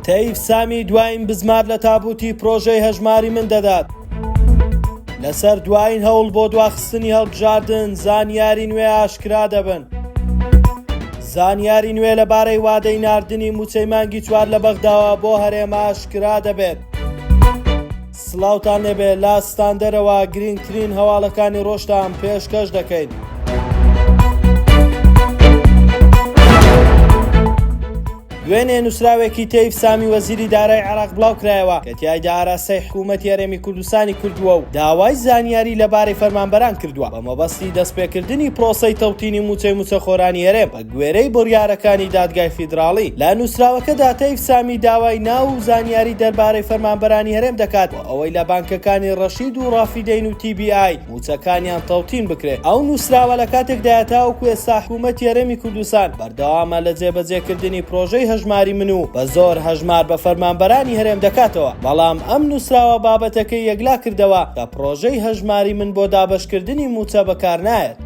تەیف سامی دوایین بزمار لە تابوتی پرۆژەی هەژماری من دەدات. لەسەر دوایین هەوڵ بۆ دواخستنی هەڵبژاردن زانیاری نوێ ئاشکرا دەبن. زانیاری نوێ لەبارەی وادەی ناردنی موچەی مانگی 4 لە بەغداوە بۆ هەرێمە ئاشکرا دەبێت. سڵاوتان لێبێ لە ستاندەرەوە گرنگترین هەواڵەکانی ڕۆژتان پێشکەش دەکەین. دوێنێ نووسراوێکی تەیف سامی وەزیری دارای عێراق بڵاو کرایەوە کە تیایدا ئاراستەی حکوومەتی هەرێمی کوردستانی کردووە و داوای زانیاری لەبارەی فەرمانبەران کردووە بە مەبەستی دەستپێکردنی پرۆسەی تەوتینی موچەخۆرانی هەرێم بە گوێرەی بڕیارەکانی دادگای فیدراڵی. لە نووسراوەکەدا تەیف سامی داوای ناو و زانیاری دەربارەی فەرمانبەرانی هەرێم دەکات و ئەوەی لە بانکەکانی ڕەشید و ڕافیدەین و TBI موچەکانیان تەوتین بکرێت. ئەو نووسراوە لە کاتێکدایە تاوەکو ئێستا حکوومەتی هەرێمی کوردستان بەردەوامە لە جێبەجێکردنی پرۆژەی هەژماری من و بە زۆر هەژمار بە فەرمانبەرانی هەرێم دەکاتەوە. بەڵام ئەم نووسراوە بابەتەکەی یەکلا کردەوە کە پرۆژەی هەژماری من بۆ دابەشکردنی موچە بەکار نایەت.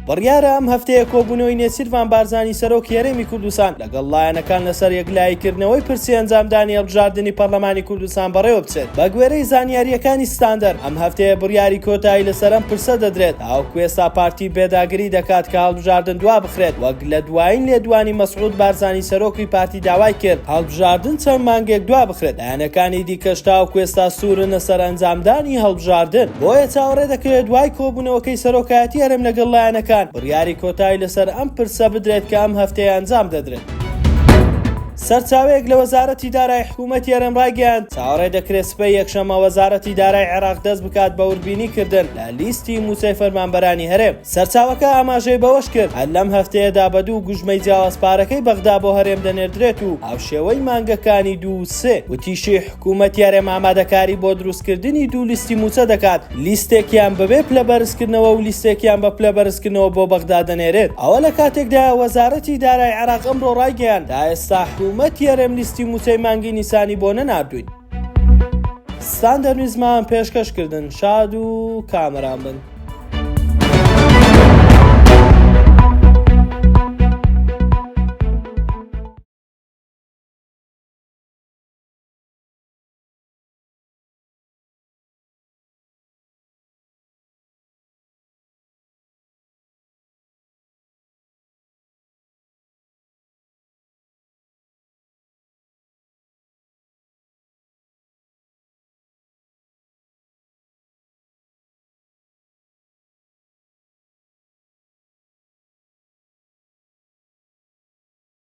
بڕیارە ئەم هەفتەیە کۆبوونەوەی نێچیروان بارزانی سەرۆکی هەرێمی کوردستان لەگەڵ لایەنەکان لەسەر یەکلاییکردنەوەی پرسی ئەنجامدانی هەڵبژاردننی پەرلەمانی کوردستان بەڕێوە بچێت. بە گوێرەی زانیاریەکانی ستاندەر ئەم هەفتەیە بڕیاری کۆتایی لەسەر ئەم پرسە دەدرێت تاوەکو ئێستا پارتی بێداگری دەکات کە هەڵبژاردن دوا بخرێت وەک لە دوایین لێدوانی مەسعود بارزانی سەرۆکی پارتی داوای کرد هەڵبژاردن چەند مانگێک دوا بخرێت. لایەنەکانی دیکەش تاوەکو ئێستا سوورن لەسەر ئەنجامدانی هەڵبژاردن. بۆیە چاوەڕێ دەکرێت دوای کۆبوونەوەکەی سەرۆکایەتی هەرێم لەگەڵ لایەنەکان بڕیاری کۆتایی لەسەر ئەم پرسە بدرێت کە ئەم هەفتەیە ئەنجام دەدرێت. سەرچاوەیەک لە وەزارەتی دارای حکوومەتی هەرێم ڕایگەیاند چاوەڕێ دەکرێت سبەی یەکشەمە وەزارەتی دارای عێراق دەست بکات بە وربینی کردن لە لیستی موچەی فەرمانبەرانی هەرێم. سەرچاوەکە ئاماژەی بەوەش کرد هەر لەم هەفتەیەدا بە 2 گوژمەی جیاوازپارەکەی بەغدا بۆ هەرێم دەنێردرێت و هاوشێوەی مانگەکانی 2 و 3 وتیشی حکوومەتی هەرێم ئامادەکاری بۆ دروستکردنی 2 لیستی موچە دەکات. لیستێکیان بەبێ پلەبەرزکردنەوە و لیستێکیان بە پلەبەرزکردنەوە بۆ بەغدا دەنێرێت. ئەوە لە کاتێکدا وەزارەتی دارای عێراق ئەمڕۆ ڕایگەیاند تا ئێستا حکوومەتی هەرێم لیستی موچەی مانگی نیسانی بۆ نەناردووین. ستاندەر نیزمان پێشکەشکردن شاد و کامەران بن.